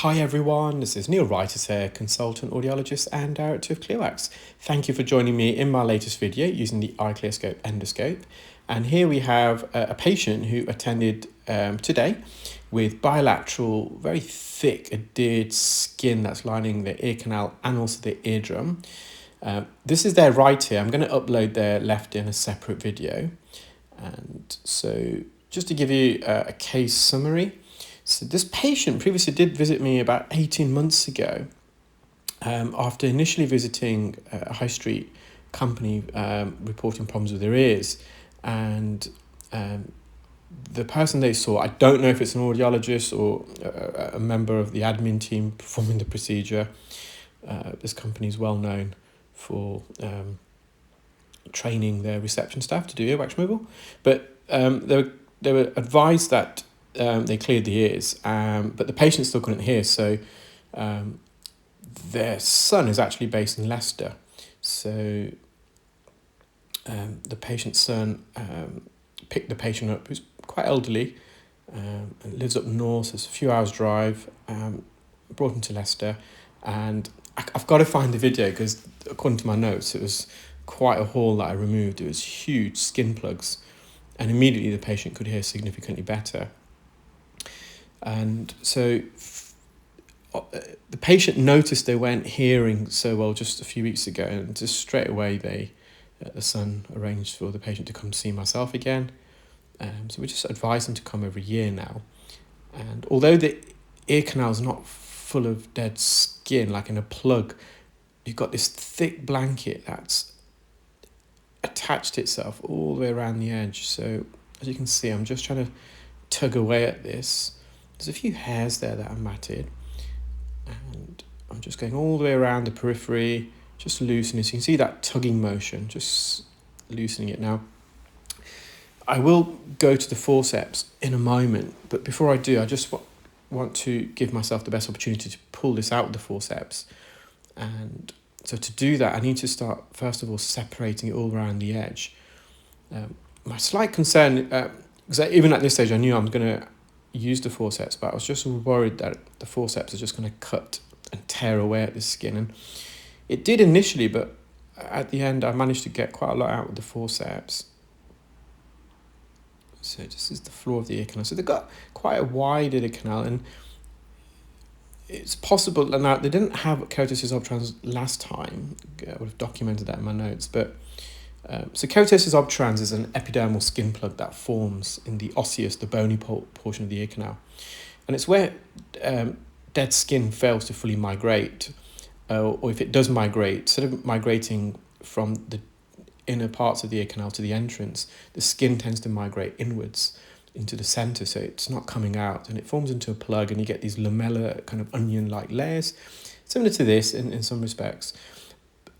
Hi everyone, this is Neel Raithatha, consultant audiologist and director of earwax. Thank you for joining me in my latest video using the iClearScope endoscope. And here we have a patient who attended today with bilateral, very thick adhered skin that's lining the ear canal and also the eardrum. This is their right ear. I'm going to upload their left ear in a separate video. And so just to give you a case summary. So this patient previously did visit me about 18 months ago after initially visiting a high street company reporting problems with their ears. And the person they saw, I don't know if it's an audiologist or a member of the admin team performing the procedure. This company is well known for training their reception staff to do earwax removal. But they were advised that they cleared the ears, but the patient still couldn't hear. So their son is actually based in Leicester. So the patient's son picked the patient up, who's quite elderly, and lives up north, so it's a few hours drive, brought him to Leicester. And I've got to find the video because according to my notes, it was quite a haul that I removed. It was huge skin plugs, and immediately the patient could hear significantly better. And so the patient noticed they weren't hearing so well just a few weeks ago, and just straight away the son arranged for the patient to come see myself again. So we just advise them to come every year now. And although the ear canal is not full of dead skin like in a plug, you've got this thick blanket that's attached itself all the way around the edge. So as you can see, I'm just trying to tug away at this. There's a few hairs there that are matted, and I'm just going all the way around the periphery, just loosening. So you can see that tugging motion, just loosening it. Now, I will go to the forceps in a moment, but before I do, I just want to give myself the best opportunity to pull this out with the forceps. And so to do that, I need to start, first of all, separating it all around the edge. My slight concern, because even at this stage, I knew I'm going to use the forceps, but I was just worried that the forceps are just going to cut and tear away at the skin. And it did initially, but at the end, I managed to get quite a lot out with the forceps. So this is the floor of the ear canal. So they've got quite a wide ear canal, and it's possible. Now, they didn't have keratosis obtrans last time. I would have documented that in my notes, but so keratosis obtrans is an epidermal skin plug that forms in the osseous, the bony portion of the ear canal. And it's where dead skin fails to fully migrate, or if it does migrate, instead of migrating from the inner parts of the ear canal to the entrance, the skin tends to migrate inwards into the center, so it's not coming out, and it forms into a plug, and you get these lamellar kind of onion-like layers, similar to this in some respects.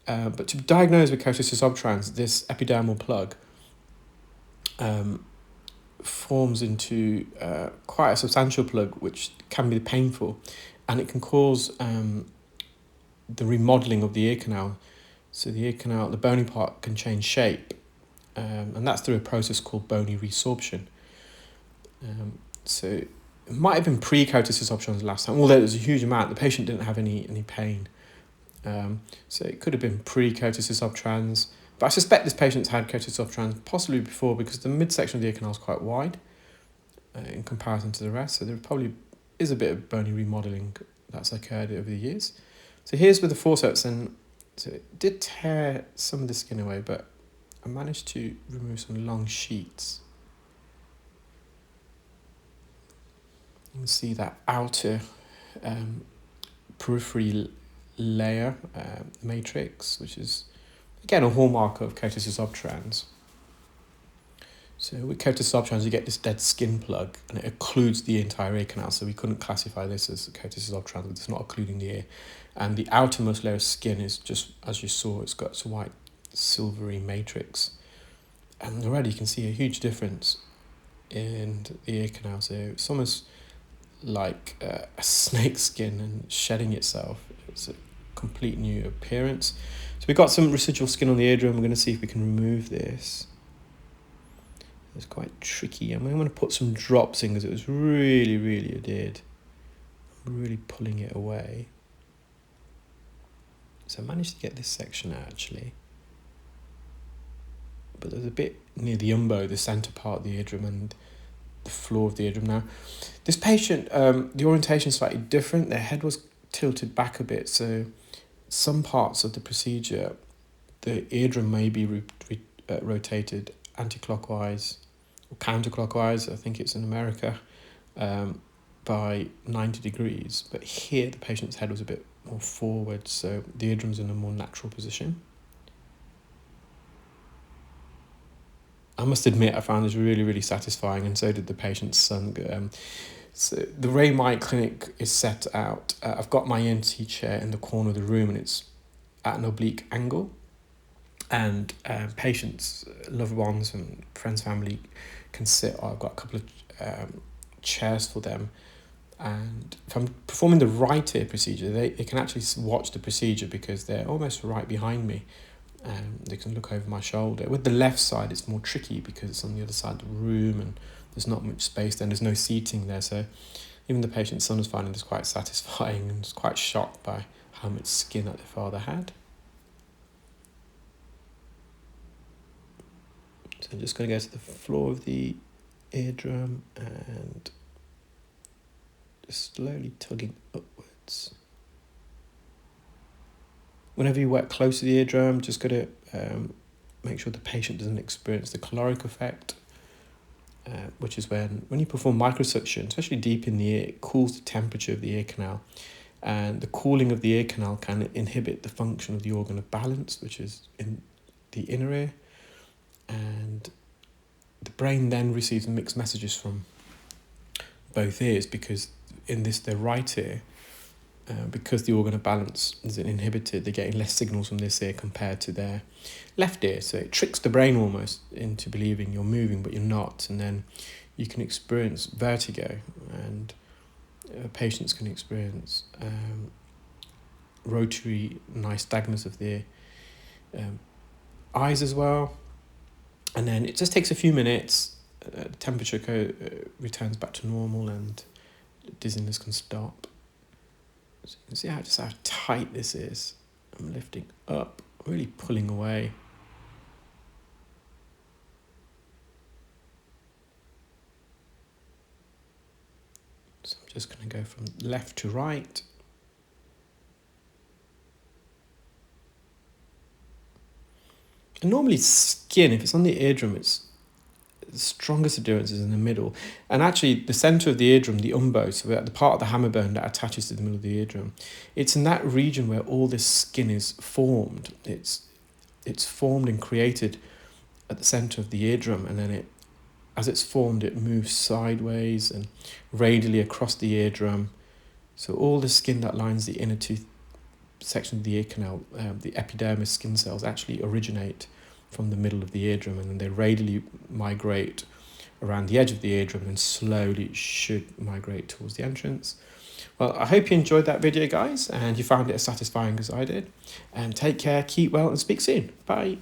But to diagnose with keratosis obtrans, this epidermal plug forms into quite a substantial plug, which can be painful, and it can cause the remodeling of the ear canal. So the ear canal, the bony part, can change shape, and that's through a process called bony resorption. So it might have been pre-keratosis obtrans last time, although there was a huge amount. The patient didn't have any pain. So it could have been pre-keratosis obtrans, but I suspect this patient's had keratosis obtrans possibly before, because the midsection of the ear canal is quite wide in comparison to the rest. So there probably is a bit of bony remodeling that's occurred over the years. So here's with the forceps, and so it did tear some of the skin away, but I managed to remove some long sheets. You can see that outer periphery layer matrix, which is again a hallmark of keratosis obtrans. So with keratosis obtrans, you get this dead skin plug, and it occludes the entire ear canal. So we couldn't classify this as keratosis obtrans, it's not occluding the ear. And the outermost layer of skin is just, as you saw, it's got some white silvery matrix, and already you can see a huge difference in the ear canal. So it's almost like a snake skin and shedding itself. It's a complete new appearance. So we've got some residual skin on the eardrum. We're going to see if we can remove this. It's quite tricky. I'm going to put some drops in because it was really, really adhered. really pulling it away. So I managed to get this section out actually. But there's a bit near the umbo, the centre part of the eardrum and the floor of the eardrum now. This patient, the orientation is slightly different. Their head was tilted back a bit, so some parts of the procedure, the eardrum may be rotated anti-clockwise or counterclockwise, I think it's in America, by 90 degrees. But here the patient's head was a bit more forward, so the eardrum's in a more natural position. I must admit, I found this really, really satisfying, and so did the patient's son. So the way my clinic is set out, I've got my ENT chair in the corner of the room, and it's at an oblique angle. And patients, loved ones, and friends, family can sit. I've got a couple of chairs for them. And if I'm performing the right ear procedure, they can actually watch the procedure because they're almost right behind me. They can look over my shoulder. With the left side, it's more tricky because it's on the other side of the room and there's not much space there and there's no seating there. So even the patient's son was finding this quite satisfying and was quite shocked by how much skin that their father had. So I'm just going to go to the floor of the eardrum and just slowly tugging upwards. Whenever you work close to the eardrum, just got to make sure the patient doesn't experience the caloric effect, which is when you perform microsuction, especially deep in the ear, it cools the temperature of the ear canal. And the cooling of the ear canal can inhibit the function of the organ of balance, which is in the inner ear. And the brain then receives mixed messages from both ears because in the right ear, because the organ of balance is inhibited, they're getting less signals from this ear compared to their left ear. So it tricks the brain almost into believing you're moving, but you're not. And then you can experience vertigo, and patients can experience rotary nystagmus of the eyes as well. And then it just takes a few minutes. The temperature returns back to normal and dizziness can stop. So you can see how tight this is. I'm lifting up, really pulling away. So I'm just going to go from left to right. And normally skin, if it's on the eardrum, it's the strongest adherence is in the middle. And actually the centre of the eardrum, the umbo, so at the part of the hammer bone that attaches to the middle of the eardrum, it's in that region where all this skin is formed. It's formed and created at the centre of the eardrum, and then as it's formed, it moves sideways and radially across the eardrum. So all the skin that lines the inner tooth section of the ear canal, the epidermis skin cells, actually originate from the middle of the eardrum, and then they radially migrate around the edge of the eardrum and slowly should migrate towards the entrance. Well, I hope you enjoyed that video, guys, and you found it as satisfying as I did. And take care, keep well, and speak soon. Bye.